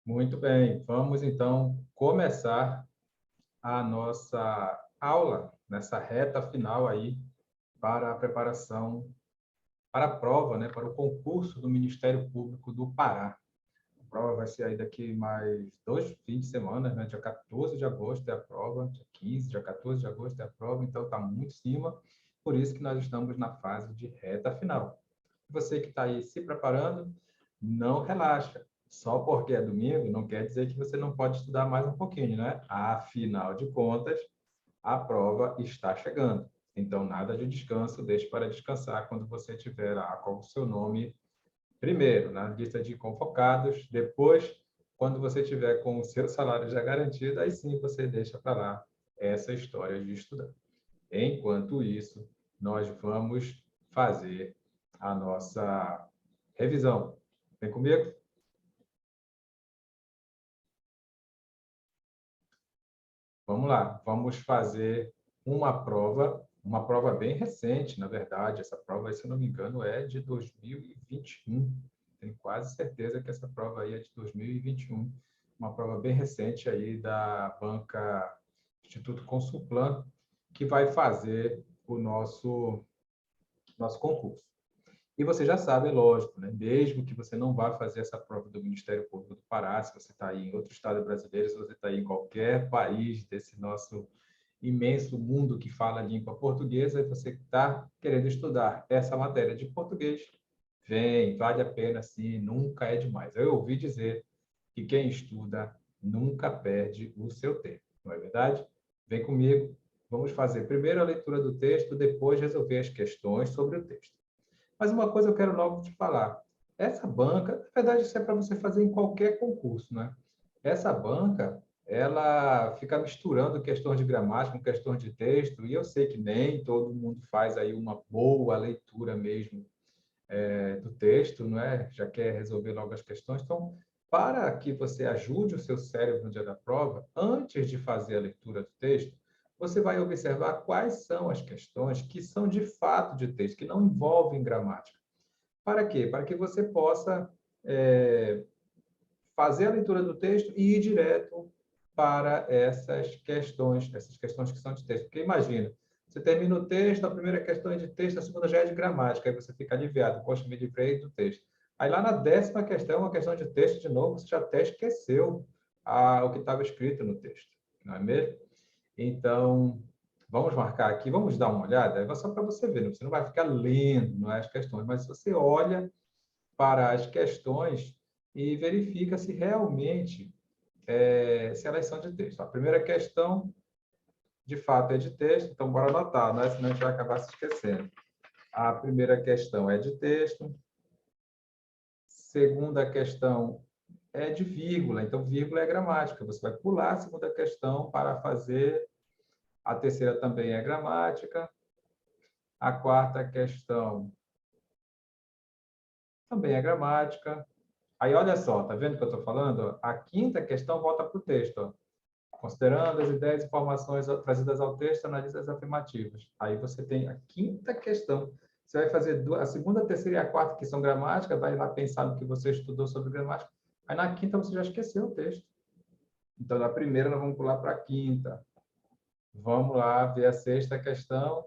Muito bem, vamos então começar a nossa aula nessa reta final aí para a preparação para a prova, né, para o concurso do Ministério Público do Pará. A prova vai ser aí daqui mais 2 fins de semana, né? Dia 14 de agosto é a prova, dia 15, dia 14 de agosto é a prova, então está muito em cima, por isso que nós estamos na fase de reta final. Você que está aí se preparando, não relaxa. Só porque é domingo não quer dizer que você não pode estudar mais um pouquinho, né? Afinal de contas, a prova está chegando. Então, nada de descanso, deixe para descansar quando você tiver lá com o seu nome primeiro na lista de convocados, depois, quando você tiver com o seu salário já garantido, aí sim você deixa para lá essa história de estudar. Enquanto isso, nós vamos fazer a nossa revisão. Vem comigo? Vamos lá, vamos fazer uma prova bem recente, na verdade. Essa prova, se eu não me engano, é de 2021. Tenho quase certeza que essa prova aí é de 2021. Uma prova bem recente aí da banca Instituto Consulplan, que vai fazer o nosso concurso. E você já sabe, é lógico, né? Mesmo que você não vá fazer essa prova do Ministério Público do Pará, se você está aí em outro estado brasileiro, se você está aí em qualquer país desse nosso imenso mundo que fala a língua portuguesa, e você está querendo estudar essa matéria de português, vem, vale a pena sim, nunca é demais. Eu ouvi dizer que quem estuda nunca perde o seu tempo, não é verdade? Vem comigo, vamos fazer primeiro a leitura do texto, depois resolver as questões sobre o texto. Mas uma coisa eu quero logo te falar. Essa banca, na verdade, isso é para você fazer em qualquer concurso, né? Essa banca, ela fica misturando questões de gramática com questões de texto, e eu sei que nem todo mundo faz aí uma boa leitura mesmo do texto, não é? Já quer resolver logo as questões. Então, para que você ajude o seu cérebro no dia da prova, antes de fazer a leitura do texto, você vai observar quais são as questões que são de fato de texto, que não envolvem gramática. Para quê? Para que você possa fazer a leitura do texto e ir direto para essas questões que são de texto. Porque imagina, você termina o texto, a primeira questão é de texto, a segunda já é de gramática, aí você fica aliviado, poxa, me livrei do texto. Aí lá na 10ª questão, uma questão de texto de novo, você já até esqueceu o que estava escrito no texto, não é mesmo? Então, vamos marcar aqui, vamos dar uma olhada, é só para você ver, você não vai ficar lendo, não é, as questões, mas você olha para as questões e verifica se realmente se elas são de texto. A primeira questão, de fato, é de texto, então bora anotar, né? Senão a gente vai acabar se esquecendo. A primeira questão é de texto. Segunda questão é de vírgula, então vírgula é gramática. Você vai pular a segunda questão para fazer. A terceira também é gramática. A quarta questão também é gramática. Aí, olha só, tá vendo o que eu estou falando? A quinta questão volta para o texto. Ó. Considerando as ideias e informações trazidas ao texto, analise as afirmativas. Aí você tem a quinta questão. Você vai fazer a segunda, a terceira e a quarta, que são gramática, vai lá pensar no que você estudou sobre gramática. Aí na quinta você já esqueceu o texto. Então, na primeira, nós vamos pular para a quinta. Vamos lá ver a sexta questão.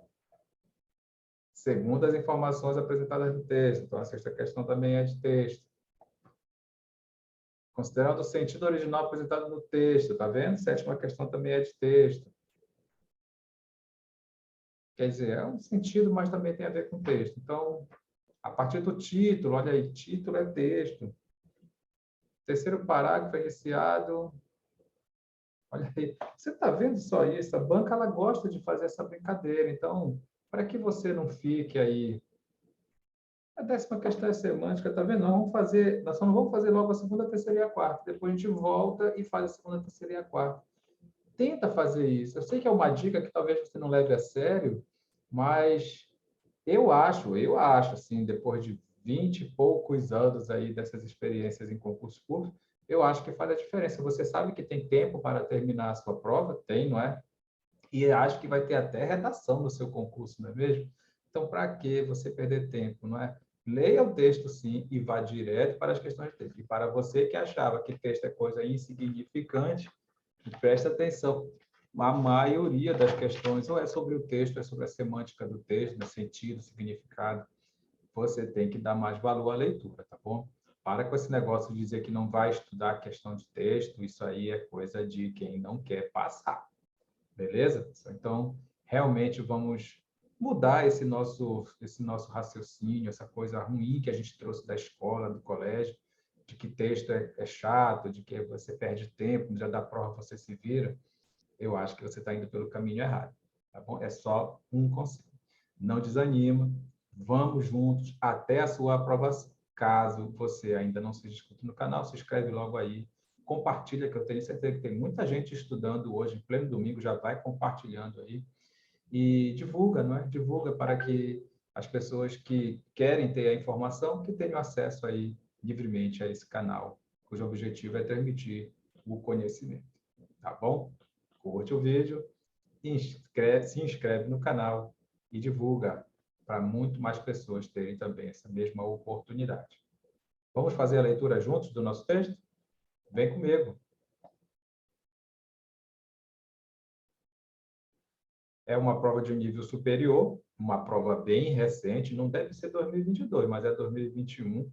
Segundo as informações apresentadas no texto. Então, a sexta questão também é de texto. Considerando o sentido original apresentado no texto, tá vendo? Sétima questão também é de texto. Quer dizer, é um sentido, mas também tem a ver com texto. Então, a partir do título, olha aí, título é texto. Terceiro parágrafo é iniciado. Olha aí, você está vendo só isso? A banca ela gosta de fazer essa brincadeira. Então, para que você não fique aí. A 10ª questão é semântica, tá vendo? Nós só não vamos fazer logo a segunda, a terceira e a quarta. Depois a gente volta e faz a segunda, a terceira e a quarta. Tenta fazer isso. Eu sei que é uma dica que talvez você não leve a sério, mas eu acho, assim, depois de 20 e poucos anos aí dessas experiências em concurso público, eu acho que faz a diferença. Você sabe que tem tempo para terminar a sua prova? Tem, não é? E acho que vai ter até redação no seu concurso, não é mesmo? Então, para que você perder tempo, não é? leia o texto sim e vá direto para as questões de texto. E para você que achava que texto é coisa insignificante, presta atenção. A maioria das questões ou é sobre o texto, ou é sobre a semântica do texto, no sentido, significado. Você tem que dar mais valor à leitura, tá bom? Para com esse negócio de dizer que não vai estudar a questão de texto, isso aí é coisa de quem não quer passar, beleza? Então, realmente vamos mudar esse nosso raciocínio, essa coisa ruim que a gente trouxe da escola, do colégio, de que texto é chato, de que você perde tempo, no dia da prova você se vira. Eu acho que você está indo pelo caminho errado, tá bom? É só um conselho. Não desanima, vamos juntos até a sua aprovação. Caso você ainda não seja inscrito no canal, se inscreve logo aí, compartilha, que eu tenho certeza que tem muita gente estudando hoje, em pleno domingo, já vai compartilhando aí. E divulga, não é? Divulga para que as pessoas que querem ter a informação, que tenham acesso aí livremente a esse canal, cujo objetivo é transmitir o conhecimento, tá bom? Curte o vídeo, se inscreve no canal e divulga para muito mais pessoas terem também essa mesma oportunidade. Vamos fazer a leitura juntos do nosso texto? Vem comigo. É uma prova de um nível superior, uma prova bem recente, não deve ser 2022, mas é 2021,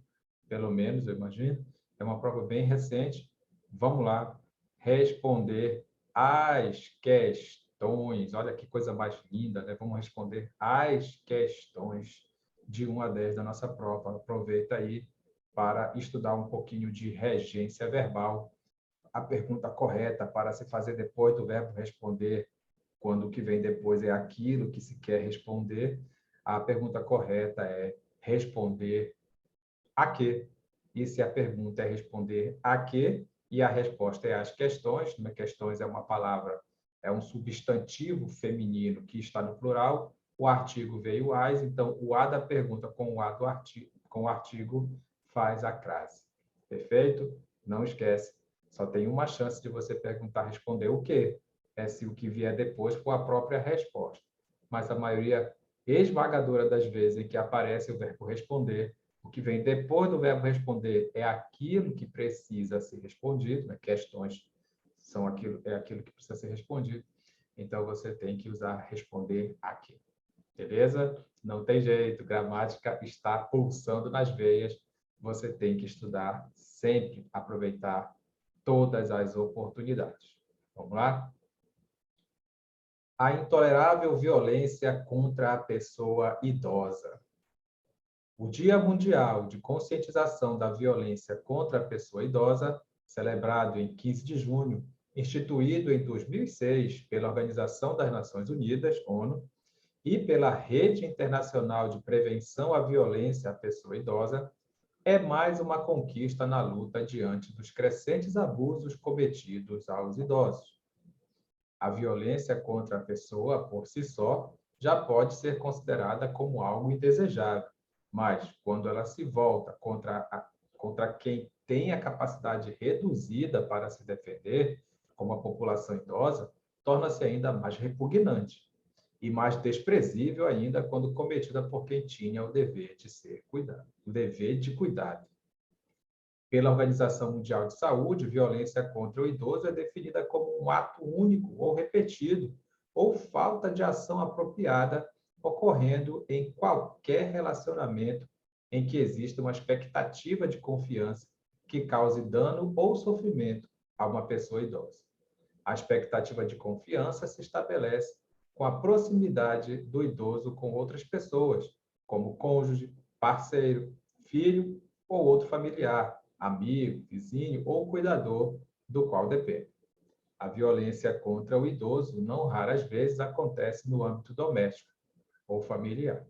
pelo menos, eu imagino. É uma prova bem recente. Vamos lá responder as questões. Olha que coisa mais linda, né? Vamos responder as questões de 1 a 10 da nossa prova. Aproveita aí para estudar um pouquinho de regência verbal. A pergunta correta para se fazer depois do verbo responder, quando o que vem depois é aquilo que se quer responder, a pergunta correta é responder a quê? E se a pergunta é responder a quê e a resposta é as questões, né? Questões é uma palavra, é um substantivo feminino que está no plural, o artigo veio as, então o a da pergunta com o a do artigo, com o artigo faz a crase. Perfeito? Não esquece, só tem uma chance de você perguntar, responder o quê? É se o que vier depois for a própria resposta. Mas a maioria esmagadora das vezes em que aparece o verbo responder, o que vem depois do verbo responder é aquilo que precisa ser respondido, né? Questões é aquilo que precisa ser respondido. Então, você tem que usar responder aqui. Beleza? Não tem jeito, gramática está pulsando nas veias. Você tem que estudar sempre, aproveitar todas as oportunidades. Vamos lá? A intolerável violência contra a pessoa idosa. O Dia Mundial de Conscientização da Violência contra a Pessoa Idosa, celebrado em 15 de junho, instituído em 2006 pela Organização das Nações Unidas, ONU, e pela Rede Internacional de Prevenção à Violência à Pessoa Idosa, é mais uma conquista na luta diante dos crescentes abusos cometidos aos idosos. A violência contra a pessoa, por si só, já pode ser considerada como algo indesejável, mas quando ela se volta contra quem tem a capacidade reduzida para se defender, como a população idosa, torna-se ainda mais repugnante e mais desprezível ainda quando cometida por quem tinha o dever de ser cuidado, o dever de cuidado. Pela Organização Mundial de Saúde, violência contra o idoso é definida como um ato único ou repetido, ou falta de ação apropriada ocorrendo em qualquer relacionamento em que exista uma expectativa de confiança que cause dano ou sofrimento a uma pessoa idosa. A expectativa de confiança se estabelece com a proximidade do idoso com outras pessoas, como cônjuge, parceiro, filho ou outro familiar, amigo, vizinho ou cuidador do qual depende. A violência contra o idoso, não raras vezes, acontece no âmbito doméstico ou familiar.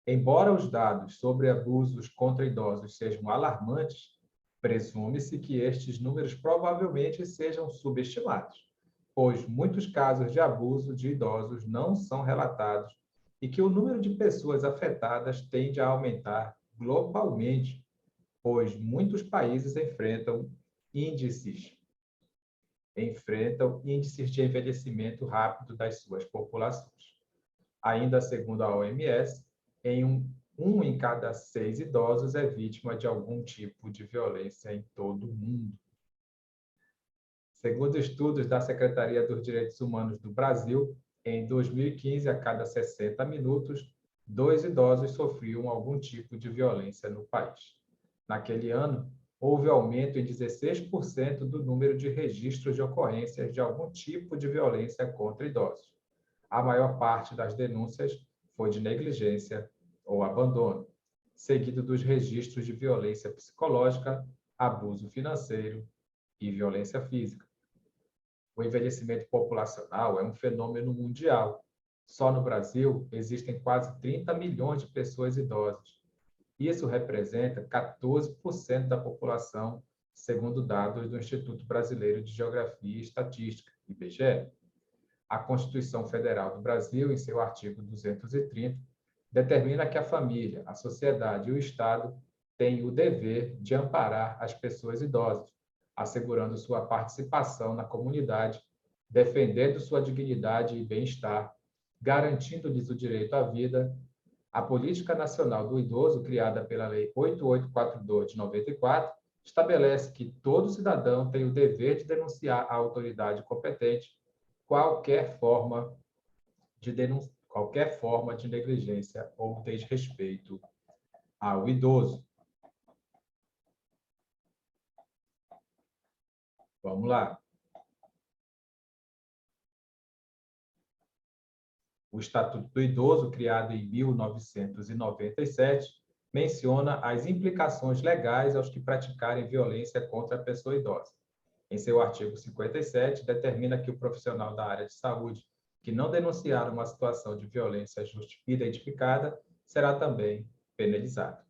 Embora os dados sobre abusos contra idosos sejam alarmantes, presume-se que estes números provavelmente sejam subestimados, pois muitos casos de abuso de idosos não são relatados e que o número de pessoas afetadas tende a aumentar globalmente, pois muitos países enfrentam índices de envelhecimento rápido das suas populações. Ainda segundo a OMS, em um 1 em cada 6 idosos é vítima de algum tipo de violência em todo o mundo. Segundo estudos da Secretaria dos Direitos Humanos do Brasil, em 2015, a cada 60 minutos, 2 idosos sofriam algum tipo de violência no país. Naquele ano, houve aumento em 16% do número de registros de ocorrências de algum tipo de violência contra idosos. A maior parte das denúncias foi de negligência ou abandono, seguido dos registros de violência psicológica, abuso financeiro e violência física. O envelhecimento populacional é um fenômeno mundial. Só no Brasil, existem quase 30 milhões de pessoas idosas. Isso representa 14% da população, segundo dados do Instituto Brasileiro de Geografia e Estatística, IBGE. A Constituição Federal do Brasil, em seu artigo 230, determina que a família, a sociedade e o Estado têm o dever de amparar as pessoas idosas, assegurando sua participação na comunidade, defendendo sua dignidade e bem-estar, garantindo-lhes o direito à vida. A Política Nacional do Idoso, criada pela Lei 8842 de 94, estabelece que todo cidadão tem o dever de denunciar à autoridade competente qualquer forma de negligência ou desrespeito ao idoso. Vamos lá. O Estatuto do Idoso, criado em 1997, menciona as implicações legais aos que praticarem violência contra a pessoa idosa. Em seu artigo 57, determina que o profissional da área de saúde que não denunciar uma situação de violência identificada será também penalizado.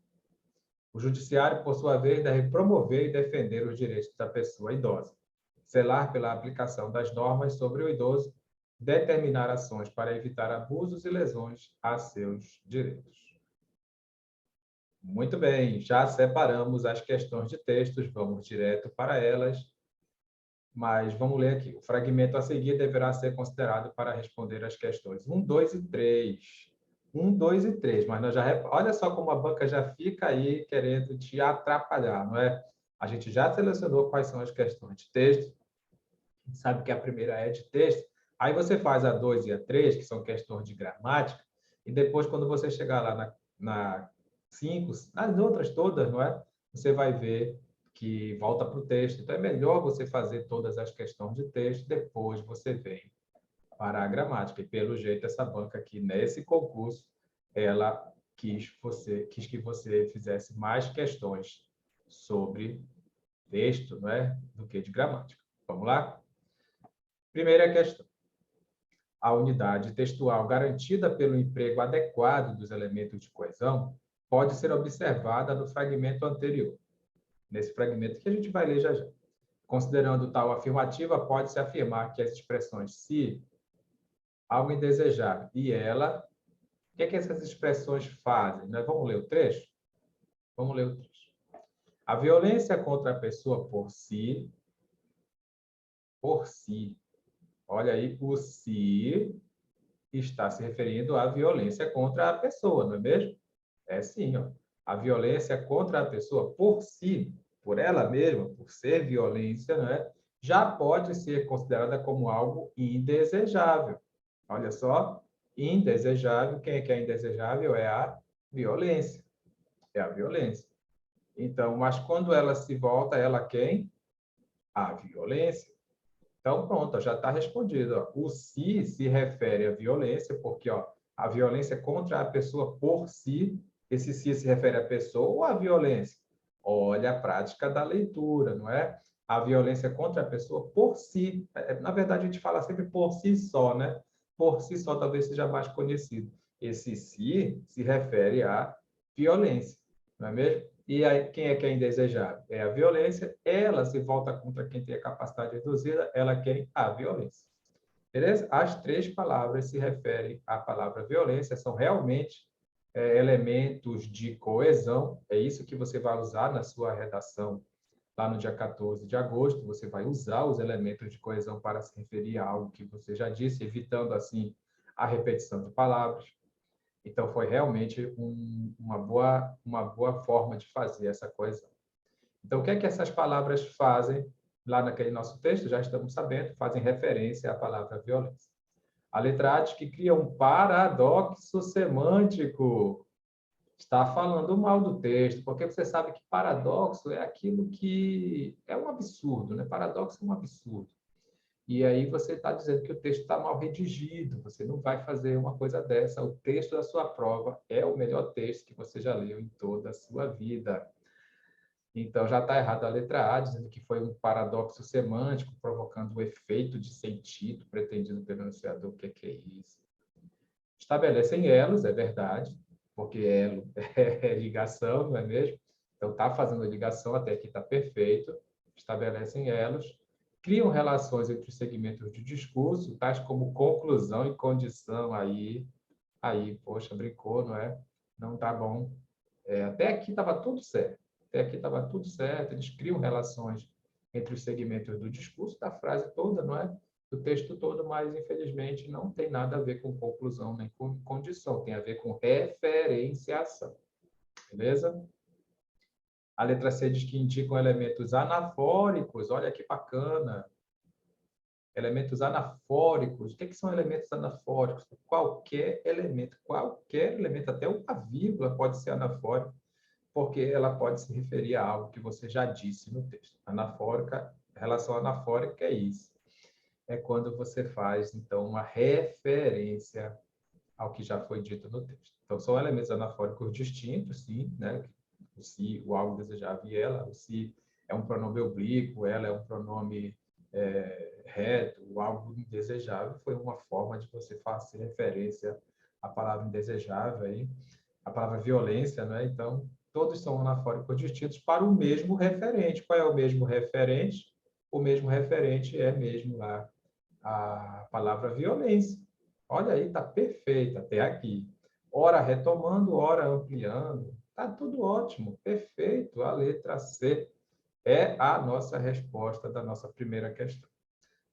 O Judiciário, por sua vez, deve promover e defender os direitos da pessoa idosa, zelar pela aplicação das normas sobre o idoso, determinar ações para evitar abusos e lesões a seus direitos. Muito bem, já separamos as questões de textos, vamos direto para elas, mas vamos ler aqui. O fragmento a seguir deverá ser considerado para responder as questões 1, 2 e 3. 1, 2 e 3, mas nós já olha só como a banca já fica aí querendo te atrapalhar, não é? A gente já selecionou quais são as questões de texto, a gente sabe que a primeira é de texto, aí você faz a 2 e a 3, que são questões de gramática, e depois, quando você chegar lá na 5, nas outras todas, não é? Você vai ver que volta para o texto. Então, é melhor você fazer todas as questões de texto, depois você vem para a gramática. E, pelo jeito, essa banca aqui, nesse concurso, ela quis que você fizesse mais questões sobre texto, não é? Do que de gramática. Vamos lá? Primeira questão. A unidade textual garantida pelo emprego adequado dos elementos de coesão pode ser observada no fragmento anterior. Nesse fragmento que a gente vai ler já já. Considerando tal afirmativa, pode-se afirmar que as expressões se, algo indesejável, e ela, o que é que essas expressões fazem? Nós vamos ler o trecho? Vamos ler o trecho. A violência contra a pessoa por si, olha aí, o si está se referindo à violência contra a pessoa, não é mesmo? É sim, ó. A violência contra a pessoa por si, por ela mesma, por ser violência, não é? Já pode ser considerada como algo indesejável. Olha só, indesejável, quem é que é indesejável? É a violência. É a violência. Então, mas quando ela se volta, ela quem? A violência. Então, pronto, já está respondido. Ó. O se refere à violência, porque a violência contra a pessoa por si, esse se refere à pessoa ou à violência? Olha a prática da leitura, não é? A violência contra a pessoa por si. Na verdade, a gente fala sempre por si só, né? Por si só talvez seja mais conhecido. Esse se refere à violência, não é mesmo? E aí, quem é que é indesejável? É a violência, ela se volta contra quem tem a capacidade reduzida, ela quem? A violência. Beleza? As três palavras se referem à palavra violência, são realmente elementos de coesão, é isso que você vai usar na sua redação lá no dia 14 de agosto, você vai usar os elementos de coesão para se referir a algo que você já disse, evitando, assim, a repetição de palavras. Então, foi realmente uma boa forma de fazer essa coesão. Então, o que é que essas palavras fazem lá naquele nosso texto? Já estamos sabendo, fazem referência à palavra violência. A letra A diz que cria um paradoxo semântico. Está falando mal do texto, porque você sabe que paradoxo é aquilo que é um absurdo, né? Paradoxo é um absurdo. E aí você está dizendo que o texto está mal redigido, você não vai fazer uma coisa dessa. O texto da sua prova é o melhor texto que você já leu em toda a sua vida. Então já está errado a letra A, dizendo que foi um paradoxo semântico, provocando o efeito de sentido pretendido pelo enunciador. O que é isso? Estabelecem elos, é verdade, porque elo é ligação, não é mesmo? Então está fazendo ligação, até aqui está perfeito. Estabelecem elos, criam relações entre os segmentos de discurso, tais como conclusão e condição. Aí, poxa, brincou, não é? Não está bom. Até aqui estava tudo certo. Até aqui estava tudo certo. Eles criam relações entre os segmentos do discurso, da frase toda, não é? Do texto todo, mas infelizmente não tem nada a ver com conclusão nem com condição, tem a ver com referenciação. Beleza? A letra C diz que indicam elementos anafóricos. Olha que bacana. Elementos anafóricos. O que são elementos anafóricos? Qualquer elemento, até uma vírgula pode ser anafórico, porque ela pode se referir a algo que você já disse no texto. Anafórica, relação anafórica é isso. É quando você faz, então, uma referência ao que já foi dito no texto. Então, são elementos anafóricos distintos, sim, né? O se, o algo desejável e ela. O se é um pronome oblíquo, ela é um pronome reto, o algo indesejável foi uma forma de você fazer referência à palavra indesejável, aí, a palavra violência, né? Então, todos são anafóricos distintos para o mesmo referente. Qual é o mesmo referente? O mesmo referente é mesmo lá a palavra violência. Olha aí, está perfeito até aqui. Ora retomando, ora ampliando. Está tudo ótimo, perfeito. A letra C é a nossa resposta da nossa primeira questão.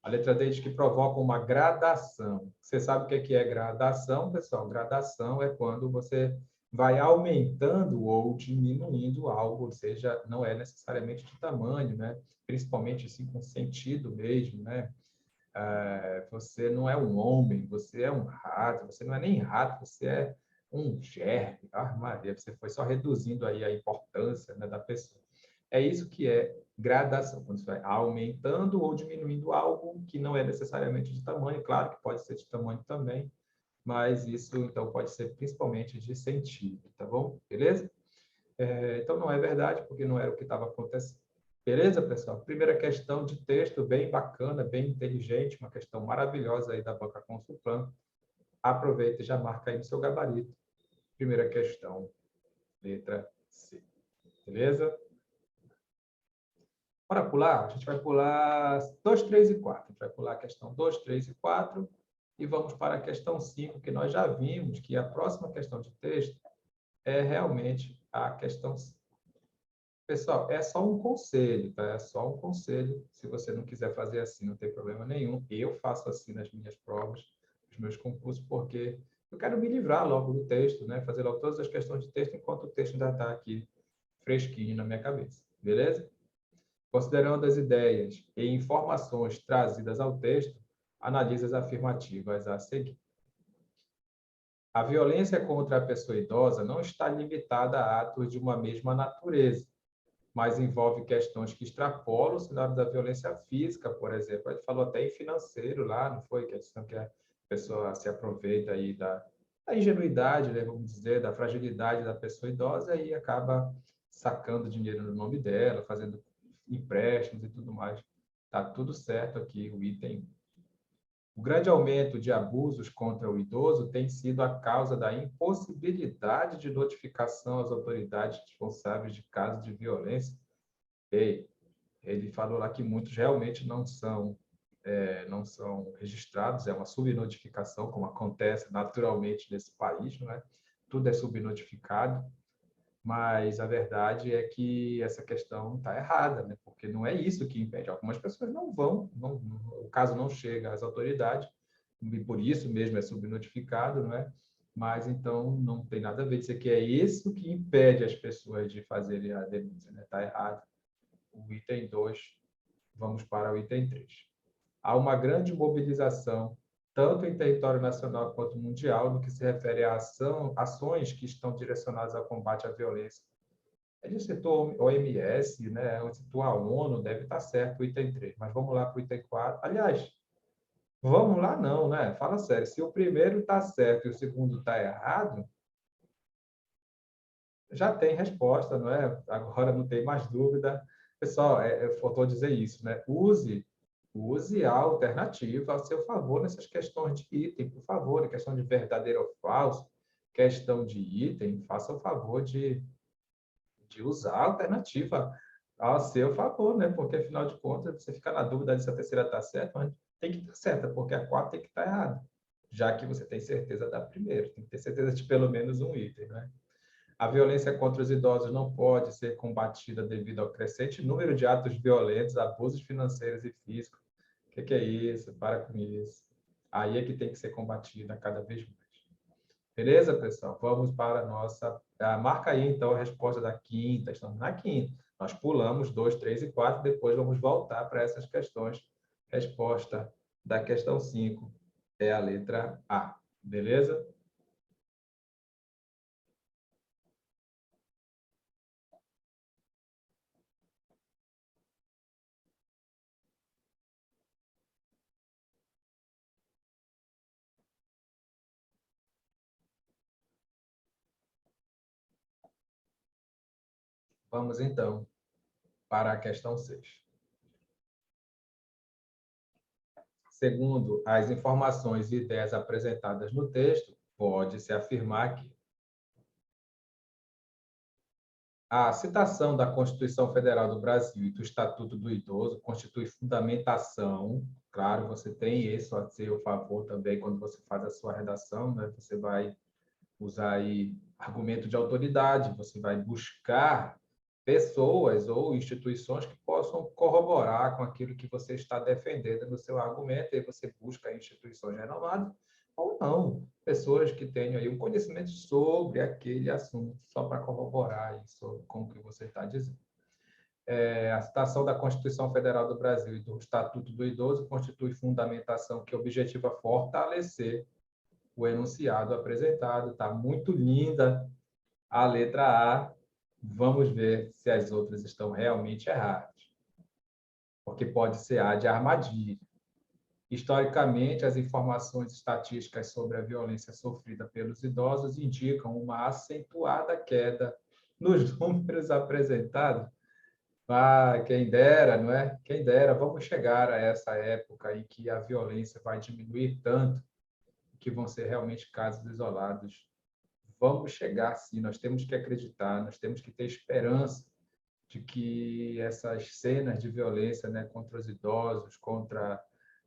A letra D diz que provoca uma gradação. Você sabe o que é gradação, pessoal? Gradação é quando você vai aumentando ou diminuindo algo, ou seja, não é necessariamente de tamanho, né? Principalmente assim com sentido mesmo, né? Você não é um homem, você é um rato, você não é nem rato, você é um germe. Ah, Maria, você foi só reduzindo aí a importância, né, da pessoa. É isso que é gradação, quando você vai aumentando ou diminuindo algo que não é necessariamente de tamanho, claro que pode ser de tamanho também, mas isso então pode ser principalmente de sentido, tá bom? Beleza? Então não é verdade, porque não era o que estava acontecendo. Beleza, pessoal? Primeira questão de texto, bem bacana, bem inteligente, uma questão maravilhosa aí da Banca Consulplan. Aproveita e já marca aí no seu gabarito. Primeira questão, letra C. Beleza? Bora pular? A gente vai pular 2, 3 e 4. A gente vai pular a questão 2, 3 e 4 e vamos para a questão 5, que nós já vimos que a próxima questão de texto é realmente a questão 5. Pessoal, é só um conselho, tá? É só um conselho. Se você não quiser fazer assim, não tem problema nenhum. Eu faço assim nas minhas provas, nos meus concursos, porque eu quero me livrar logo do texto, né? Fazer logo todas as questões de texto enquanto o texto ainda está aqui fresquinho na minha cabeça. Beleza? Considerando as ideias e informações trazidas ao texto, analise as afirmativas a seguir. A violência contra a pessoa idosa não está limitada a atos de uma mesma natureza, mas envolve questões que extrapolam o cenário da violência física, por exemplo. A gente falou até em financeiro lá, não foi? Questão que a pessoa se aproveita aí da ingenuidade, né, vamos dizer, da fragilidade da pessoa idosa e acaba sacando dinheiro no nome dela, fazendo empréstimos e tudo mais. Tá tudo certo aqui, o item. O grande aumento de abusos contra o idoso tem sido a causa da impossibilidade de notificação às autoridades responsáveis de casos de violência. Ei, ele falou lá que muitos realmente não são registrados, é uma subnotificação, como acontece naturalmente nesse país, não é? Tudo é subnotificado, mas a verdade é que essa questão está errada, né? Porque não é isso que impede. Algumas pessoas não vão, o caso não chega às autoridades, e por isso mesmo é subnotificado, não é? mas então não tem nada a ver dizer que é isso que impede as pessoas de fazerem a denúncia, né? Está errado. O item 2, vamos para o item 3. Há uma grande mobilização, tanto em território nacional quanto mundial, no que se refere a ações que estão direcionadas ao combate à violência. Ele citou o OMS, né? Citou a ONU, deve estar certo o item 3, mas vamos lá para o item 4. Aliás, vamos lá não, né? Fala sério, se o primeiro está certo e o segundo está errado, já tem resposta, não é? Agora não tem mais dúvida. Pessoal, faltou dizer isso, né? Use a alternativa a seu favor nessas questões de item, por favor, em questão de verdadeiro ou falso, questão de item, faça o favor de usar a alternativa a seu favor, né? Porque, afinal de contas, você fica na dúvida de se a terceira está certa, mas tem que estar certa, porque a quarta tem que estar errada, já que você tem certeza da primeira, tem que ter certeza de pelo menos um item, né? A violência contra os idosos não pode ser combatida devido ao crescente número de atos violentos, abusos financeiros e físicos. O que é isso? Para com isso. Aí é que tem que ser combatida cada vez mais. Beleza, pessoal? Vamos para a nossa... marca aí, então, a resposta da quinta. Estamos na quinta. Nós pulamos 2, 3 e 4, depois vamos voltar para essas questões. Resposta da questão 5 é a letra A. Beleza? Vamos, então, para a questão 6. Segundo as informações e ideias apresentadas no texto, pode-se afirmar que a citação da Constituição Federal do Brasil e do Estatuto do Idoso constitui fundamentação. Claro, você tem isso a seu favor também quando você faz a sua redação, né? Você vai usar aí argumento de autoridade, você vai buscar pessoas ou instituições que possam corroborar com aquilo que você está defendendo no seu argumento, e você busca instituições renomadas ou não, pessoas que tenham aí um conhecimento sobre aquele assunto, só para corroborar isso com o que você está dizendo. A citação da Constituição Federal do Brasil e do Estatuto do Idoso constitui fundamentação que objetiva fortalecer o enunciado apresentado. Está muito linda a letra A. Vamos ver se as outras estão realmente erradas, porque pode ser A de armadilha. Historicamente, as informações estatísticas sobre a violência sofrida pelos idosos indicam uma acentuada queda nos números apresentados. Ah, quem dera, não é? Quem dera, vamos chegar a essa época em que a violência vai diminuir tanto que vão ser realmente casos isolados. Vamos chegar, sim, nós temos que acreditar, nós temos que ter esperança de que essas cenas de violência, né, contra os idosos, contra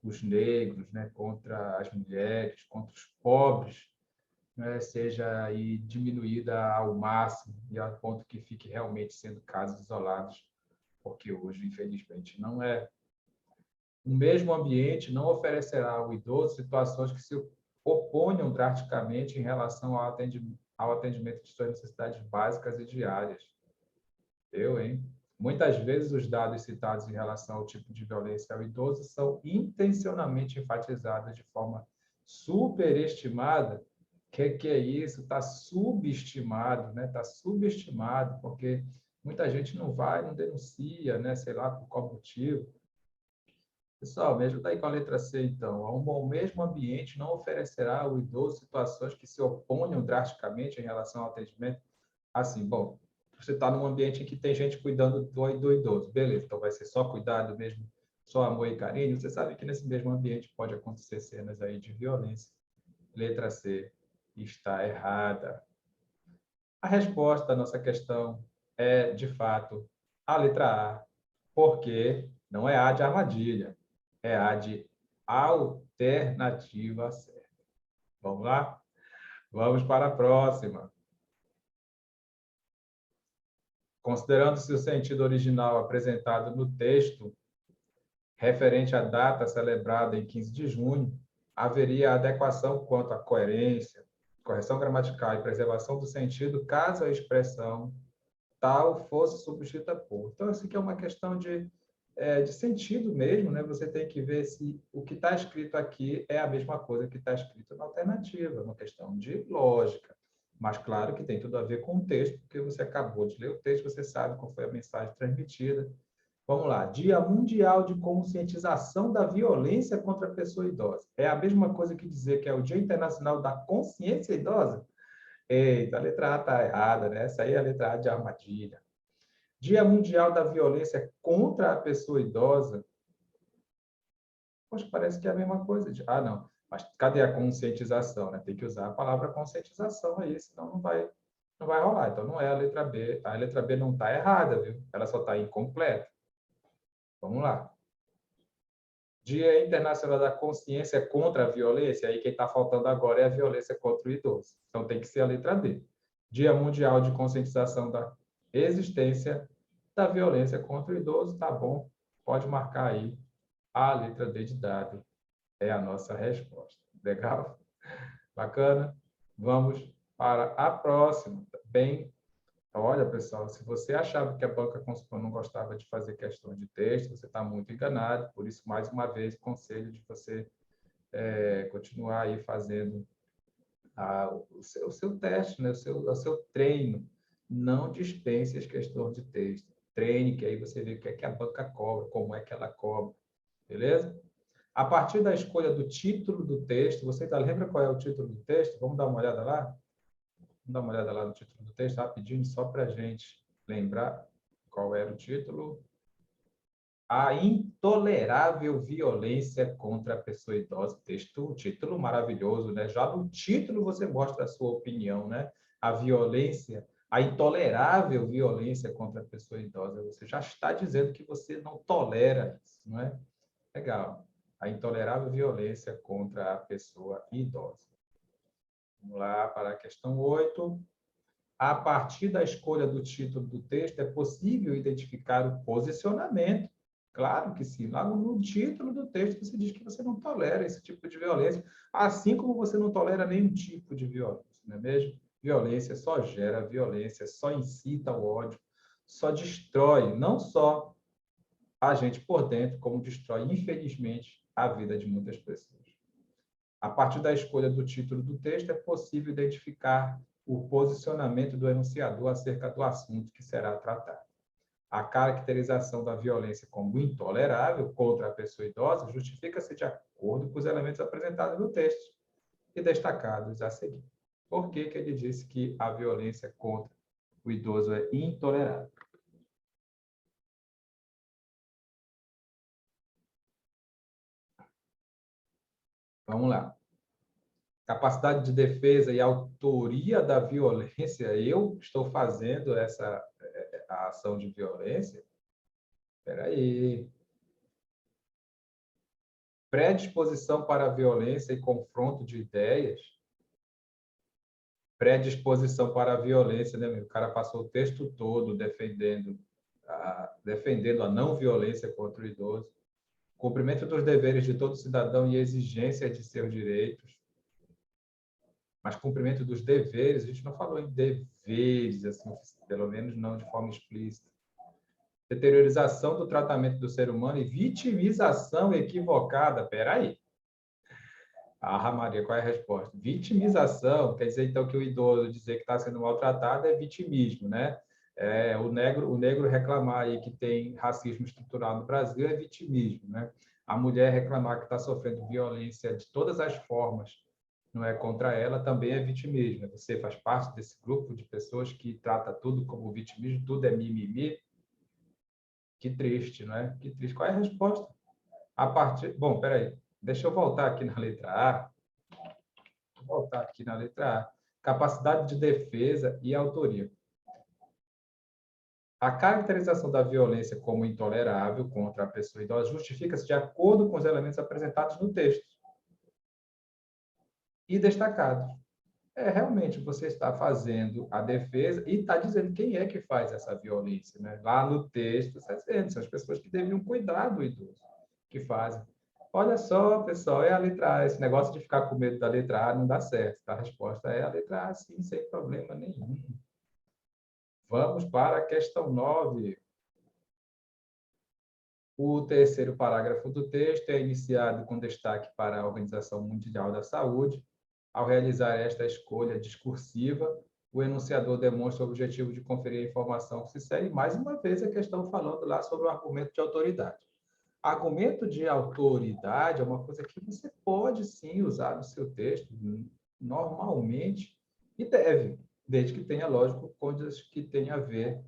os negros, né, contra as mulheres, contra os pobres, né, seja aí diminuída ao máximo e ao ponto que fique realmente sendo casos isolados, porque hoje, infelizmente, não é. O mesmo ambiente não oferecerá ao idoso situações que se oponham drasticamente em relação ao atendimento de suas necessidades básicas e diárias. Hein? Muitas vezes os dados citados em relação ao tipo de violência ao idoso são intencionalmente enfatizados de forma superestimada. O que é isso? Está subestimado, né? Está subestimado, porque muita gente não vai, não denuncia, né? Sei lá por qual motivo. Pessoal, me ajuda aí com a letra C, então. O mesmo ambiente não oferecerá ao idoso situações que se oponham drasticamente em relação ao atendimento. Assim, bom, você está num ambiente em que tem gente cuidando do idoso, beleza, então vai ser só cuidado mesmo, só amor e carinho. Você sabe que nesse mesmo ambiente pode acontecer cenas aí de violência. Letra C está errada. A resposta à nossa questão é, de fato, a letra A, porque não é A de armadilha, é A de alternativa certa. Vamos lá? Vamos para a próxima. Considerando-se o sentido original apresentado no texto, referente à data celebrada em 15 de junho, haveria adequação quanto à coerência, correção gramatical e preservação do sentido, caso a expressão tal fosse substituída por. Então, isso aqui é uma questão de sentido mesmo, né? Você tem que ver se o que está escrito aqui é a mesma coisa que está escrito na alternativa, é uma questão de lógica. Mas, claro que tem tudo a ver com o texto, porque você acabou de ler o texto, você sabe qual foi a mensagem transmitida. Vamos lá. Dia Mundial de Conscientização da Violência contra a Pessoa Idosa. É a mesma coisa que dizer que é o Dia Internacional da Consciência Idosa? Eita, a letra A está errada, né? Essa aí é a letra A de armadilha. Dia Mundial da Violência contra a Pessoa Idosa. Poxa, parece que é a mesma coisa. Ah, não. Mas cadê a conscientização, né? Tem que usar a palavra conscientização aí, senão não vai rolar. Então, não é a letra B. A letra B não está errada, viu? Ela só está incompleta. Vamos lá. Dia Internacional da Consciência contra a Violência. Aí quem está faltando agora é a violência contra o idoso. Então, tem que ser a letra D. Dia Mundial de Conscientização da Existência da Violência contra o Idoso. Tá bom. Pode marcar aí a letra D de dado. É a nossa resposta. Legal? Bacana? Vamos para a próxima. Bem, olha, pessoal, se você achava que a banca consultora não gostava de fazer questão de texto, você está muito enganado. Por isso, mais uma vez, conselho de você continuar aí fazendo o seu teste, né? o seu treino. Não dispense as questões de texto. Treine, que aí você vê o que é que a banca cobra, como é que ela cobra. Beleza? A partir da escolha do título do texto, você lembra qual é o título do texto? Vamos dar uma olhada lá? Vamos dar uma olhada lá no título do texto, rapidinho, só para a gente lembrar qual era o título. A intolerável violência contra a pessoa idosa. Título maravilhoso, né? Já no título você mostra a sua opinião, né? A violência, a intolerável violência contra a pessoa idosa. Você já está dizendo que você não tolera isso, não é? Legal. A intolerável violência contra a pessoa idosa. Vamos lá para a questão 8. A partir da escolha do título do texto, é possível identificar o posicionamento. Claro que sim. Lá no título do texto, você diz que você não tolera esse tipo de violência, assim como você não tolera nenhum tipo de violência, não é mesmo? Violência só gera violência, só incita o ódio, só destrói, não só a gente por dentro, como destrói, infelizmente, a vida de muitas pessoas. A partir da escolha do título do texto, é possível identificar o posicionamento do enunciador acerca do assunto que será tratado. A caracterização da violência como intolerável contra a pessoa idosa justifica-se de acordo com os elementos apresentados no texto e destacados a seguir. Por que ele disse que a violência contra o idoso é intolerável? Vamos lá. Capacidade de defesa e autoria da violência, eu estou fazendo a ação de violência? Espera aí. Predisposição para a violência e confronto de ideias. Predisposição para a violência, né? O cara passou o texto todo defendendo a não violência contra o idoso. Cumprimento dos deveres de todo cidadão e exigência de seus direitos. Mas cumprimento dos deveres, a gente não falou em deveres, assim, pelo menos não de forma explícita. Deteriorização do tratamento do ser humano e vitimização equivocada. Peraí. Ah, Maria, qual é a resposta? Vitimização, quer dizer, então, que o idoso dizer que está sendo maltratado é vitimismo, né? O negro reclamar aí que tem racismo estrutural no Brasil é vitimismo, né? A mulher reclamar que está sofrendo violência de todas as formas, não é contra ela, também é vitimismo. Você faz parte desse grupo de pessoas que trata tudo como vitimismo, tudo é mimimi. Que triste, não é? Que triste. Qual é a resposta? Bom, peraí. Deixa eu voltar aqui na letra A. Vou voltar aqui na letra A. Capacidade de defesa e autoria. A caracterização da violência como intolerável contra a pessoa idosa justifica-se de acordo com os elementos apresentados no texto e destacados. Realmente você está fazendo a defesa e está dizendo quem é que faz essa violência, né? Lá no texto, está dizendo, são as pessoas que deveriam cuidar do idoso que fazem. Olha só, pessoal, é a letra A. Esse negócio de ficar com medo da letra A não dá certo. Tá? A resposta é a letra A, sim, sem problema nenhum. Vamos para a questão 9. O terceiro parágrafo do texto é iniciado com destaque para a Organização Mundial da Saúde. Ao realizar esta escolha discursiva, o enunciador demonstra o objetivo de conferir a informação que se segue. Mais uma vez, a questão falando lá sobre o argumento de autoridade. Argumento de autoridade é uma coisa que você pode, sim, usar no seu texto, normalmente, e deve, desde que tenha, lógico, coisas que tenham a ver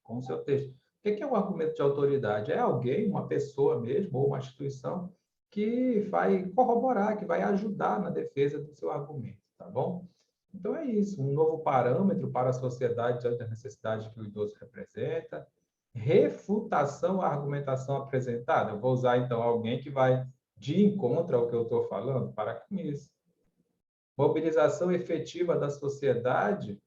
com o seu texto. O que é um argumento de autoridade? É alguém, uma pessoa mesmo, ou uma instituição, que vai corroborar, que vai ajudar na defesa do seu argumento, tá bom? Então é isso, um novo parâmetro para a sociedade diante da necessidade que o idoso representa. Refutação à argumentação apresentada. Eu vou usar, então, alguém que vai de encontro ao que eu estou falando. Para com isso. Mobilização efetiva da sociedade.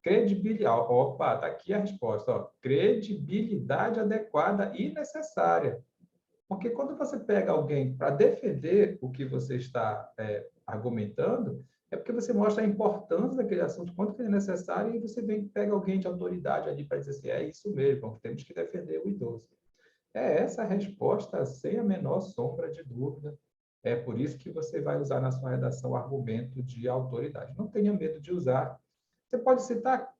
Credibilidade. Opa, está aqui a resposta. Ó. Credibilidade adequada e necessária. Porque quando você pega alguém para defender o que você está argumentando, é porque você mostra a importância daquele assunto, quanto que ele é necessário, e você vem pega alguém de autoridade ali para dizer assim, é isso mesmo, temos que defender o idoso. É essa a resposta, sem a menor sombra de dúvida. É por isso que você vai usar na sua redação o argumento de autoridade. Não tenha medo de usar. Você pode citar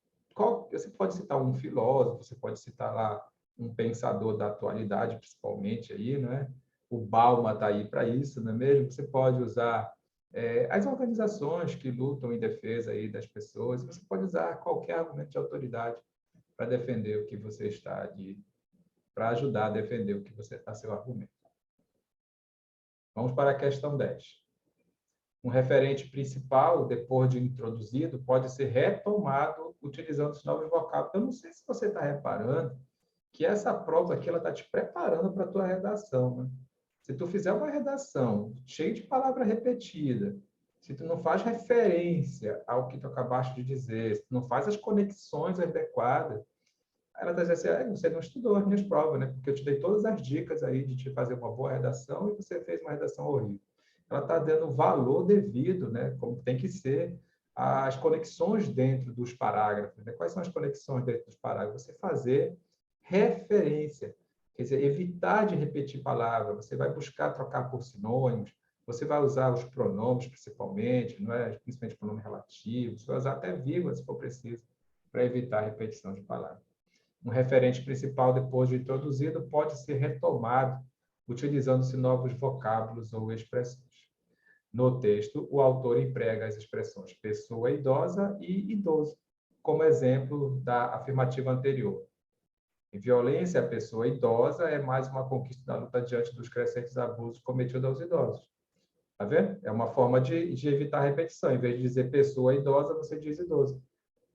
um filósofo, você pode citar lá um pensador da atualidade, principalmente aí, né? O Bauman está aí para isso, não é mesmo? Você pode usar as organizações que lutam em defesa aí das pessoas. Você pode usar qualquer argumento de autoridade para defender o que você está ali, para ajudar a defender o que você está seu argumento. Vamos para a questão 10. Um referente principal, depois de introduzido, pode ser retomado utilizando os novos vocábulos. Eu não sei se você está reparando que essa prova aqui ela está te preparando para a tua redação. Né? Se tu fizer uma redação cheia de palavra repetida, se tu não faz referência ao que tu acabaste de dizer, se tu não faz as conexões adequadas, ela está dizendo assim, você não estudou as minhas provas, né? Porque eu te dei todas as dicas aí de te fazer uma boa redação e você fez uma redação horrível. Ela está dando valor devido, né? Como tem que ser as conexões dentro dos parágrafos. Né? Quais são as conexões dentro dos parágrafos? Você fazer referência, quer dizer, evitar de repetir palavras. Você vai buscar trocar por sinônimos. Você vai usar os pronomes, principalmente, não é? Principalmente pronomes relativos. Você vai usar até vírgula, se for preciso, para evitar a repetição de palavras. Um referente principal, depois de introduzido, pode ser retomado, utilizando-se novos vocábulos ou expressões. No texto, o autor emprega as expressões pessoa idosa e idoso, como exemplo da afirmativa anterior. Em violência, a pessoa idosa é mais uma conquista da luta diante dos crescentes abusos cometidos aos idosos. Tá vendo? É uma forma de evitar repetição. Em vez de dizer pessoa idosa, você diz idoso.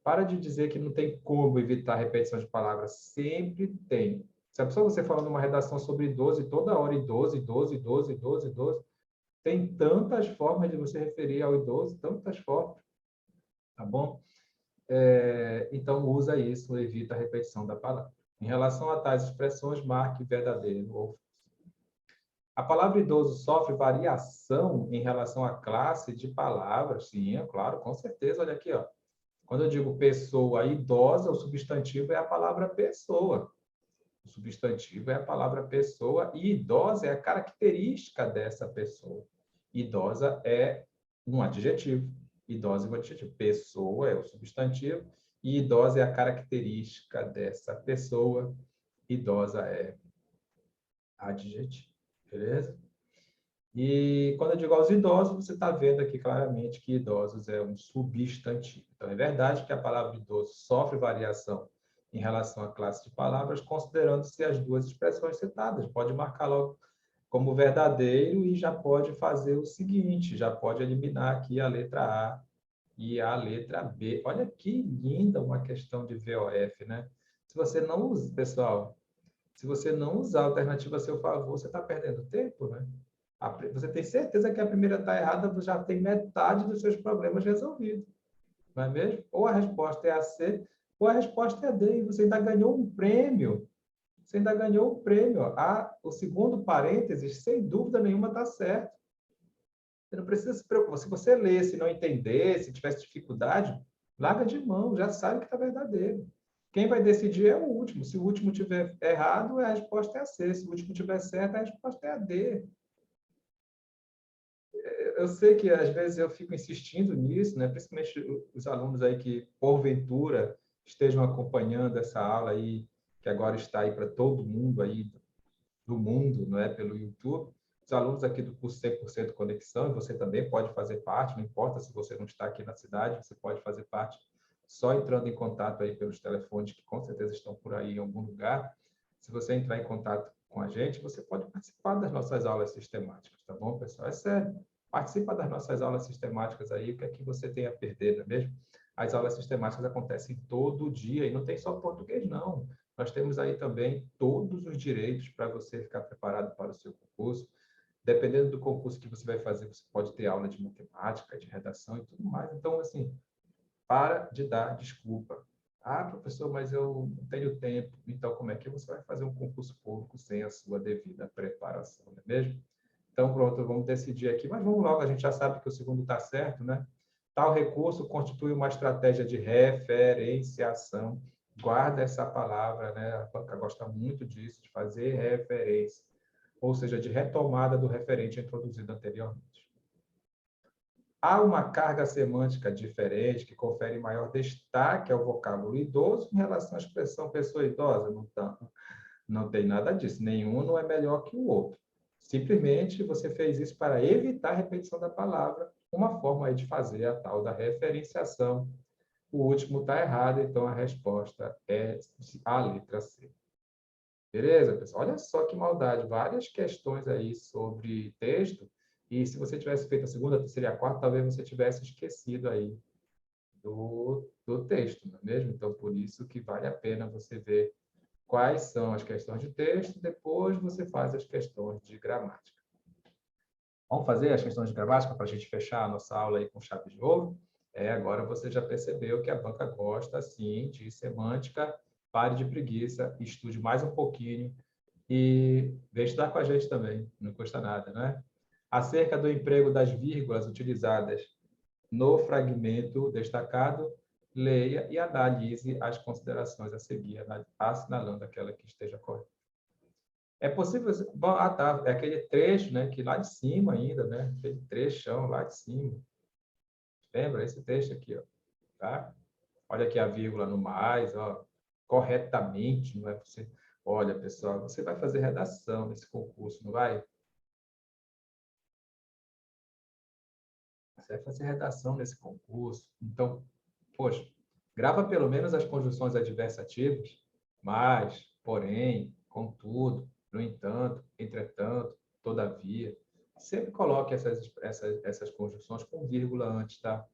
Para de dizer que não tem como evitar repetição de palavras. Sempre tem. Se a pessoa você falando uma redação sobre idoso e toda hora idoso, idoso, idoso, idoso, idoso, tem tantas formas de você referir ao idoso, tantas formas, tá bom? Então, usa isso, evita a repetição da palavra. Em relação a tais expressões, marque verdadeiro ou falso. A palavra idoso sofre variação em relação à classe de palavras? Sim, é claro, com certeza. Olha aqui, ó. Quando eu digo pessoa idosa, o substantivo é a palavra pessoa. O substantivo é a palavra pessoa e idosa é a característica dessa pessoa. Idosa é um adjetivo. Idosa é um adjetivo. Pessoa é o substantivo e idosa é a característica dessa pessoa. Idosa é adjetivo. Beleza? E quando eu digo aos idosos, você está vendo aqui claramente que idosos é um substantivo. Então, é verdade que a palavra idoso sofre variação em relação à classe de palavras, considerando-se as duas expressões citadas. Pode marcar logo como verdadeiro e já pode fazer o seguinte, já pode eliminar aqui a letra A e a letra B. Olha que linda uma questão de VOF, né? Se você não usa, pessoal, se você não usar a alternativa a seu favor, você está perdendo tempo, né? Você tem certeza que a primeira está errada, você já tem metade dos seus problemas resolvidos. Não é mesmo? Ou a resposta é a C, ou a resposta é a D, e você ainda ganhou um prêmio. você ainda ganhou o prêmio. O segundo parênteses, sem dúvida nenhuma, está certo. Você não precisa se preocupar. Se você ler, se não entender, se tivesse dificuldade, larga de mão, já sabe que está verdadeiro. Quem vai decidir é o último. Se o último tiver errado, a resposta é a C. Se o último tiver certo, a resposta é a D. Eu sei que às vezes eu fico insistindo nisso, né? Principalmente os alunos aí que porventura estejam acompanhando essa aula aí, que agora está aí para todo mundo aí do mundo, não é, pelo YouTube. Os alunos aqui do curso 100% Conexão, e você também pode fazer parte, não importa se você não está aqui na cidade, você pode fazer parte só entrando em contato aí pelos telefones que com certeza estão por aí em algum lugar. Se você entrar em contato com a gente, você pode participar das nossas aulas sistemáticas, tá bom, pessoal? É sério. Participa das nossas aulas sistemáticas aí, o que é que você tem a perder, não é mesmo? As aulas sistemáticas acontecem todo dia e não tem só português, não. Nós temos aí também todos os direitos para você ficar preparado para o seu concurso. Dependendo do concurso que você vai fazer, você pode ter aula de matemática, de redação e tudo mais. Então, assim, para de dar desculpa. Ah, professor, mas eu não tenho tempo. Então, como é que você vai fazer um concurso público sem a sua devida preparação, não é mesmo? Então, pronto, vamos decidir aqui. Mas vamos logo, a gente já sabe que o segundo está certo, né? Tal recurso constitui uma estratégia de referenciação. Guarda essa palavra, né? A banca gosta muito disso, de fazer referência, ou seja, de retomada do referente introduzido anteriormente. Há uma carga semântica diferente que confere maior destaque ao vocábulo idoso em relação à expressão pessoa idosa? Não tem nada disso. Nenhum não é melhor que o outro. Simplesmente você fez isso para evitar a repetição da palavra, uma forma aí de fazer a tal da referenciação. O último está errado, então a resposta é a letra C. Beleza, pessoal? Olha só que maldade. Várias questões aí sobre texto. E se você tivesse feito a segunda, a terceira e a quarta, talvez você tivesse esquecido aí do texto, não é mesmo? Então, por isso que vale a pena você ver quais são as questões de texto, depois você faz as questões de gramática. Vamos fazer as questões de gramática para a gente fechar a nossa aula aí com chave de ouro? Agora você já percebeu que a banca gosta, sim, de semântica. Pare de preguiça, estude mais um pouquinho e vem estudar com a gente também, não custa nada, né? Acerca do emprego das vírgulas utilizadas no fragmento destacado, leia e analise as considerações a seguir, assinalando aquela que esteja correta. É possível... Bom, tá. É aquele trecho, né, que lá de cima ainda, né? Aquele trechão lá de cima. Lembra? Esse trecho aqui, ó. Tá? Olha aqui a vírgula no mais, ó. Corretamente, não é você... Olha, pessoal, você vai fazer redação nesse concurso, não vai? Você vai fazer redação nesse concurso. Então, poxa, grava pelo menos as conjunções adversativas, mas, porém, contudo, no entanto, entretanto, todavia. Sempre coloque essas conjunções com vírgula antes, tá?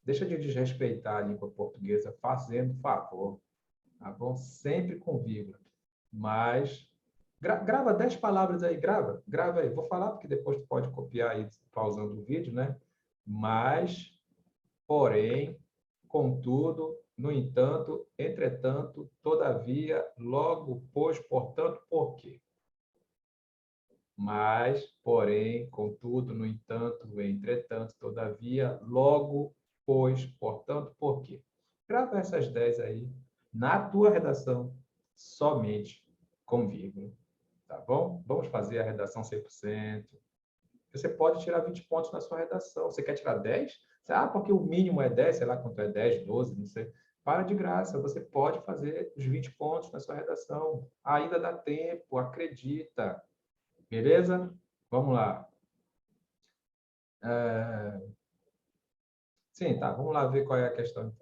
Deixa de desrespeitar a língua portuguesa fazendo favor, tá bom? Sempre com vírgula. Mas grava 10 palavras aí, grava aí. Vou falar porque depois tu pode copiar aí pausando o vídeo, né? Mas, porém, contudo, no entanto, entretanto, todavia, logo, pois, portanto, por quê? Mas, porém, contudo, no entanto, entretanto, todavia, logo, pois, portanto, por quê? Grava essas 10 aí na tua redação, somente com vírgula, tá bom? Vamos fazer a redação 100%. Você pode tirar 20 pontos na sua redação. Você quer tirar 10? Porque o mínimo é 10, sei lá quanto é 10, 12, não sei. Para de graça, você pode fazer os 20 pontos na sua redação. Ainda dá tempo, acredita. Beleza? Vamos lá. Sim, tá. Vamos lá ver qual é a questão.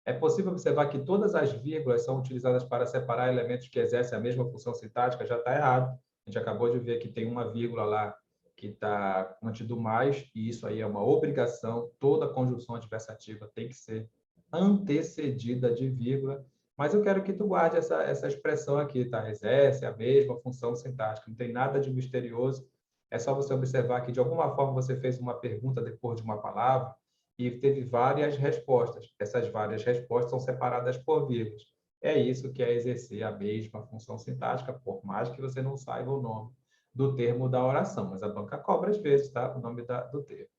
É possível observar que todas as vírgulas são utilizadas para separar elementos que exercem a mesma função sintática? Já está errado. A gente acabou de ver que tem uma vírgula lá que está antes do mais, e isso aí é uma obrigação. Toda conjunção adversativa tem que ser antecedida de vírgula. Mas eu quero que tu guarde essa expressão aqui, tá? Exerce a mesma função sintática. Não tem nada de misterioso. É só você observar que, de alguma forma, você fez uma pergunta depois de uma palavra, e teve várias respostas. Essas várias respostas são separadas por vírgulas. É isso que é exercer a mesma função sintática, por mais que você não saiba o nome do termo da oração, mas a banca cobra às vezes, tá? O nome do termo.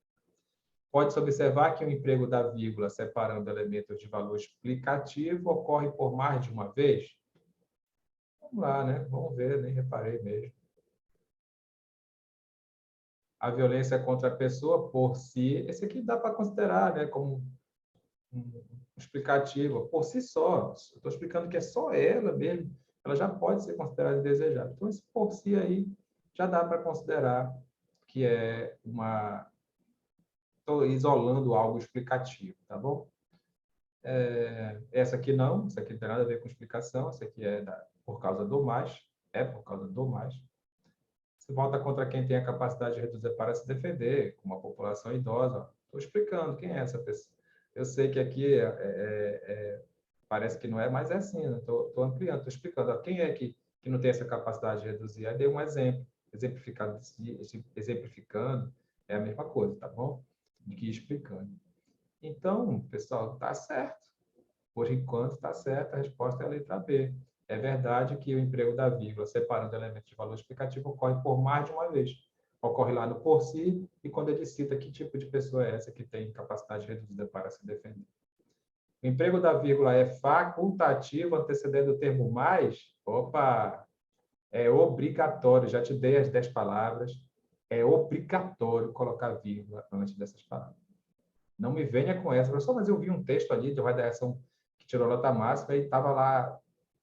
Pode-se observar que o emprego da vírgula separando elementos de valor explicativo ocorre por mais de uma vez? Vamos lá, né? Vamos ver, nem reparei mesmo. A violência contra a pessoa por si, esse aqui dá para considerar, né, como um explicativo, por si só. Estou explicando que é só ela mesmo, ela já pode ser considerada indesejável. Então, esse por si aí já dá para considerar que é uma... Estou isolando algo explicativo, tá bom? Essa aqui não, essa aqui não tem nada a ver com explicação, essa aqui é por causa do mais, é por causa do mais. Se volta contra quem tem a capacidade de reduzir para se defender, como a população idosa. Estou explicando quem é essa pessoa. Eu sei que aqui parece que não é, mas é assim, estou ampliando, estou explicando. Ó, quem é que não tem essa capacidade de reduzir? Aí dei um exemplo, exemplificando é a mesma coisa, tá bom? Do que explicando. Então, pessoal, está certo. Por enquanto, está certo, a resposta é a letra B. É verdade que o emprego da vírgula, separando elementos de valor explicativo, ocorre por mais de uma vez. Ocorre lá no por si, e quando ele cita que tipo de pessoa é essa que tem capacidade reduzida para se defender. O emprego da vírgula é facultativo, antecedendo o termo mais? Opa! É obrigatório, já te dei as 10 palavras. É obrigatório colocar vírgula antes dessas palavras. Não me venha com essa, professor, mas eu vi um texto ali de redação que tirou nota máxima e estava lá,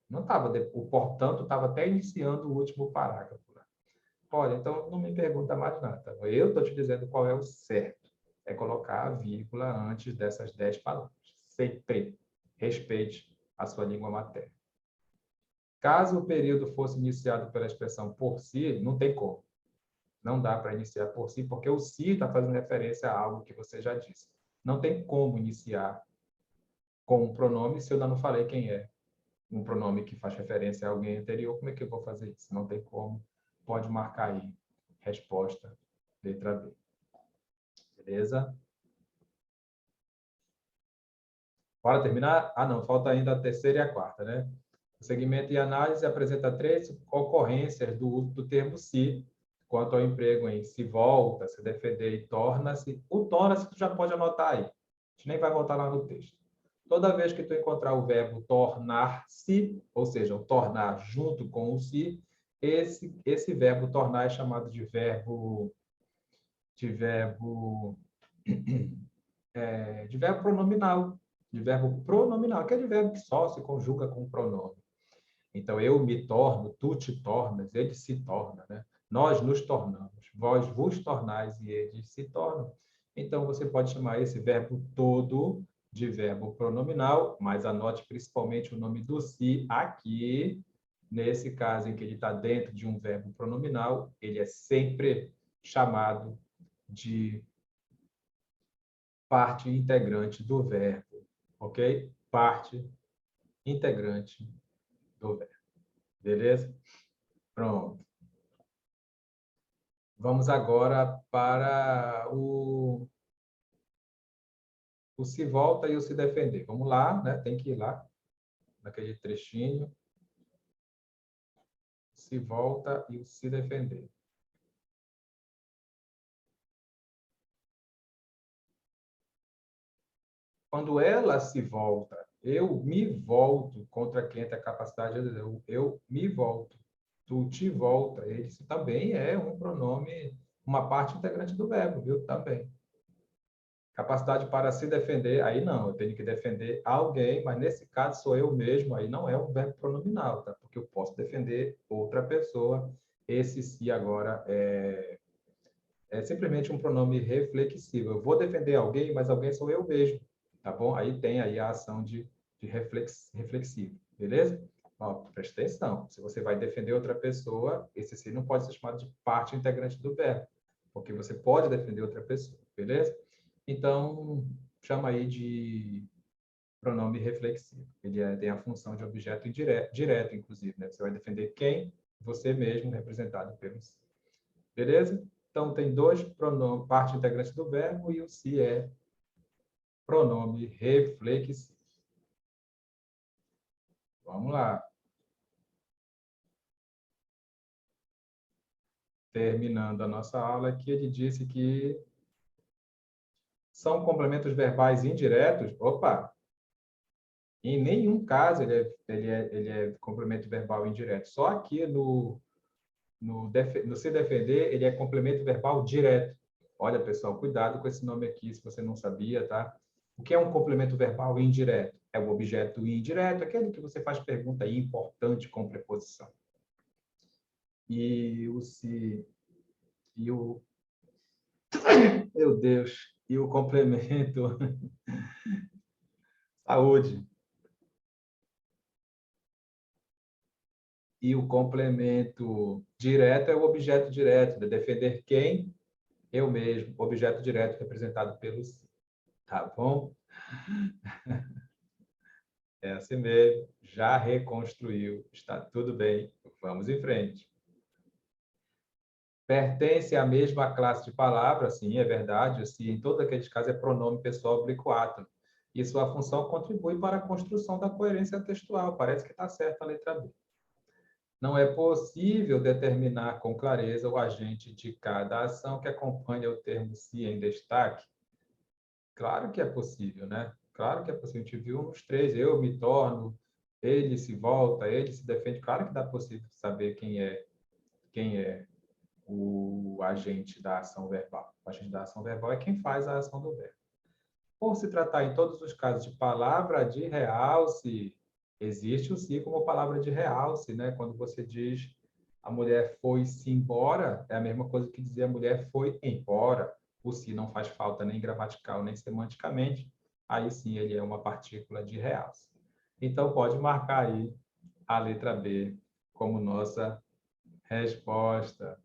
não estava, o portanto estava até iniciando o último parágrafo. Olha, então não me pergunta mais nada. Eu estou te dizendo qual é o certo. É colocar a vírgula antes dessas 10 palavras. Sempre respeite a sua língua materna. Caso o período fosse iniciado pela expressão por si, não tem como. Não dá para iniciar por si, porque o si está fazendo referência a algo que você já disse. Não tem como iniciar com um pronome se eu ainda não falei quem é. Um pronome que faz referência a alguém anterior, como é que eu vou fazer isso? Não tem como. Pode marcar aí. Resposta, letra B. Beleza? Bora terminar? Ah, não, falta ainda a terceira e a quarta, né? O segmento e análise apresenta 3 ocorrências do uso do termo se, quanto ao emprego em se volta, se defender e torna-se. O torna-se tu já pode anotar aí. A gente nem vai voltar lá no texto. Toda vez que tu encontrar o verbo tornar-se, ou seja, o tornar junto com o se, esse verbo tornar é chamado de verbo de verbo pronominal, de verbo pronominal, que é de verbo que só se conjuga com pronome. Então, eu me torno, tu te tornas, ele se torna, né? Nós nos tornamos, vós vos tornais e eles se tornam. Então, você pode chamar esse verbo todo de verbo pronominal, mas anote principalmente o nome do si aqui. Nesse caso em que ele está dentro de um verbo pronominal, ele é sempre chamado de parte integrante do verbo, ok? Parte integrante do verbo. Beleza? Pronto. Vamos agora para o se volta e o se defender. Vamos lá, né? Tem que ir lá, naquele trechinho. Se volta e o se defender. Quando ela se volta, eu me volto contra quem tem a capacidade de dizer, eu me volto. Tu te volta. Esse também é um pronome, uma parte integrante do verbo, viu? Também. Capacidade para se defender, aí não, eu tenho que defender alguém, mas nesse caso sou eu mesmo, aí não é um verbo pronominal, tá? Porque eu posso defender outra pessoa. Esse se agora é simplesmente um pronome reflexivo. Eu vou defender alguém, mas alguém sou eu mesmo, tá bom? Aí tem aí a ação de reflexivo, beleza? Ó, presta atenção, se você vai defender outra pessoa, esse se não pode ser chamado de parte integrante do verbo, porque você pode defender outra pessoa, beleza? Então, chama aí de pronome reflexivo. Ele tem a função de objeto direto, inclusive, né? Você vai defender quem? Você mesmo, representado pelo si. Beleza? Então, tem dois pronomes, parte integrante do verbo, e o se é pronome reflexivo. Vamos lá. Terminando a nossa aula aqui, ele disse que são complementos verbais indiretos. Opa! Em nenhum caso ele é complemento verbal indireto. Só aqui no se defender, ele é complemento verbal direto. Olha, pessoal, cuidado com esse nome aqui, se você não sabia, tá? O que é um complemento verbal indireto? É o objeto indireto, aquele que você faz pergunta importante com preposição. E o se e o meu Deus, e o complemento saúde. E o complemento direto é o objeto direto, de defender quem? Eu mesmo, objeto direto representado pelo se. Tá bom? É assim mesmo. Já reconstruiu. Está tudo bem. Vamos em frente. Pertence à mesma classe de palavras, sim, é verdade. O se, em todos aqueles casos, é pronome pessoal oblíquo átono. E sua função contribui para a construção da coerência textual. Parece que está certa a letra B. Não é possível determinar com clareza o agente de cada ação que acompanha o termo se em destaque. Claro que é possível, né? Claro que é possível. A gente viu nos três, eu me torno, ele se volta, ele se defende. Claro que dá possível saber quem é o agente da ação verbal. O agente da ação verbal é quem faz a ação do verbo. Por se tratar, em todos os casos, de palavra de realce, existe o se como palavra de realce, né? Quando você diz a mulher foi-se embora, é a mesma coisa que dizer a mulher foi embora. O se não faz falta nem gramatical, nem semanticamente. Aí sim ele é uma partícula de realce. Então pode marcar aí a letra B como nossa resposta.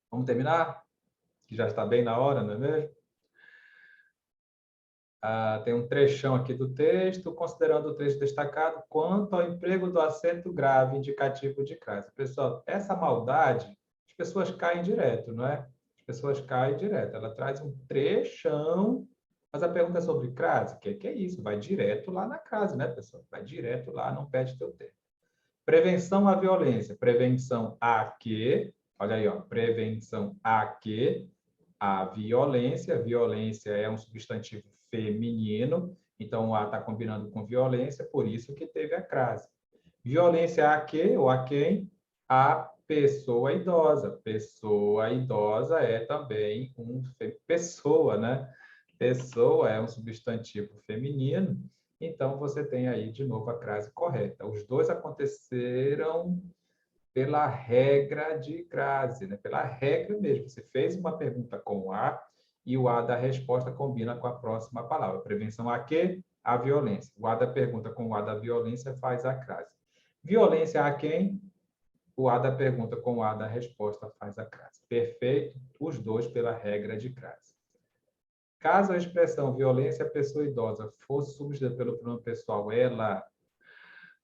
Vamos terminar? Que já está bem na hora, não é mesmo? Tem um trechão aqui do texto, considerando o trecho destacado, quanto ao emprego do acento grave indicativo de crase. Pessoal, essa maldade, as pessoas caem direto, não é? As pessoas caem direto. Ela traz um trechão, mas a pergunta é sobre crase. O que é isso? Vai direto lá na crase, né, pessoal? Vai direto lá, não perde teu tempo. Prevenção à violência. Prevenção a quê? Olha aí, ó. Prevenção a quê? A violência. Violência é um substantivo feminino, então a está combinando com violência, por isso que teve a crase. Violência a quê ou a quem? A pessoa idosa. Pessoa idosa é também pessoa, né? Pessoa é um substantivo feminino, então você tem aí de novo a crase correta. Os dois aconteceram pela regra de crase, né? Pela regra mesmo. Você fez uma pergunta com o A e o A da resposta combina com a próxima palavra. Prevenção a quê? A violência. O A da pergunta com o A da violência faz a crase. Violência a quem? O A da pergunta com o A da resposta faz a crase. Perfeito? Os dois pela regra de crase. Caso a expressão violência à pessoa idosa fosse substituída pelo pronome pessoal ela,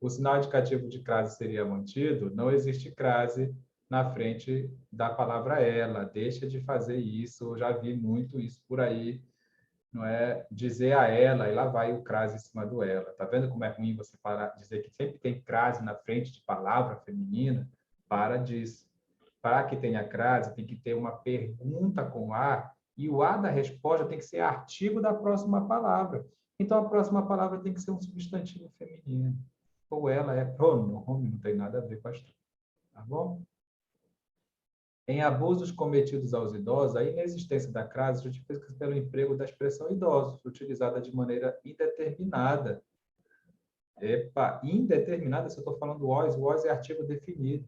o sinal indicativo de crase seria mantido, não existe crase na frente da palavra ela. Deixa de fazer isso, eu já vi muito isso por aí, não é? Dizer a ela, e lá vai o crase em cima do ela. Tá vendo como é ruim você dizer que sempre tem crase na frente de palavra feminina? Para disso. Para que tenha crase, tem que ter uma pergunta com a, e o a da resposta tem que ser artigo da próxima palavra. Então, a próxima palavra tem que ser um substantivo feminino. Ou ela é pronome, não tem nada a ver com a história. Tá bom? Em abusos cometidos aos idosos, a inexistência da crase justifica-se pelo emprego da expressão idosos, utilizada de maneira indeterminada. Epa, indeterminada, se eu estou falando was é artigo definido.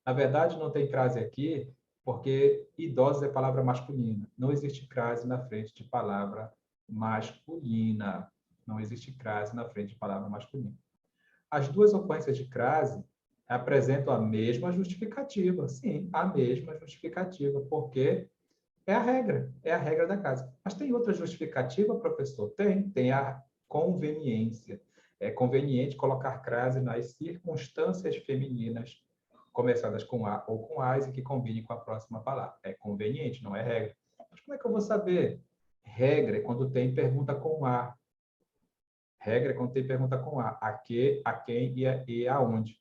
Na verdade, não tem crase aqui, porque idosos é palavra masculina. Não existe crase na frente de palavra masculina. Não existe crase na frente de palavra masculina. As duas ocorrências de crase apresentam a mesma justificativa. Sim, a mesma justificativa, porque é a regra da casa. Mas tem outra justificativa, professor? Tem a conveniência. É conveniente colocar crase nas circunstâncias femininas, começadas com a ou com as, e que combine com a próxima palavra. É conveniente, não é regra. Mas como é que eu vou saber? Regra é quando tem pergunta com a. Regra é quando tem pergunta com a que, a quem e aonde.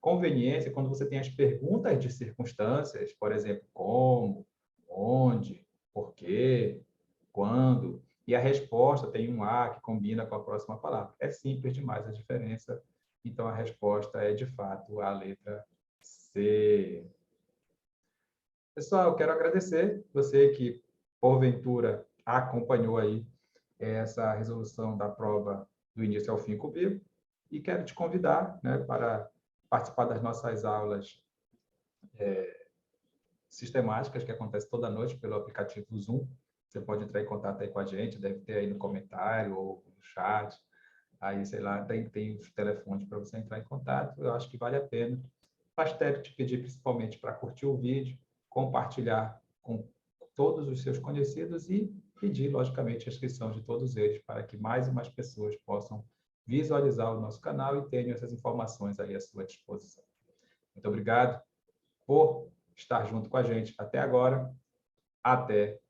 Conveniência é quando você tem as perguntas de circunstâncias, por exemplo, como, onde, por quê, quando, e a resposta tem um a que combina com a próxima palavra. É simples demais a diferença, então a resposta é, de fato, a letra C. Pessoal, eu quero agradecer você que, porventura, acompanhou aí essa resolução da prova do início ao fim comigo e quero te convidar, né, para participar das nossas aulas sistemáticas que acontecem toda noite pelo aplicativo Zoom. Você pode entrar em contato aí com a gente, deve ter aí no comentário ou no chat. Aí, sei lá, tem os telefones para você entrar em contato. Eu acho que vale a pena. Mas quero te pedir principalmente para curtir o vídeo, compartilhar com todos os seus conhecidos e pedir, logicamente, a inscrição de todos eles para que mais e mais pessoas possam visualizar o nosso canal e tenham essas informações aí à sua disposição. Muito obrigado por estar junto com a gente até agora. Até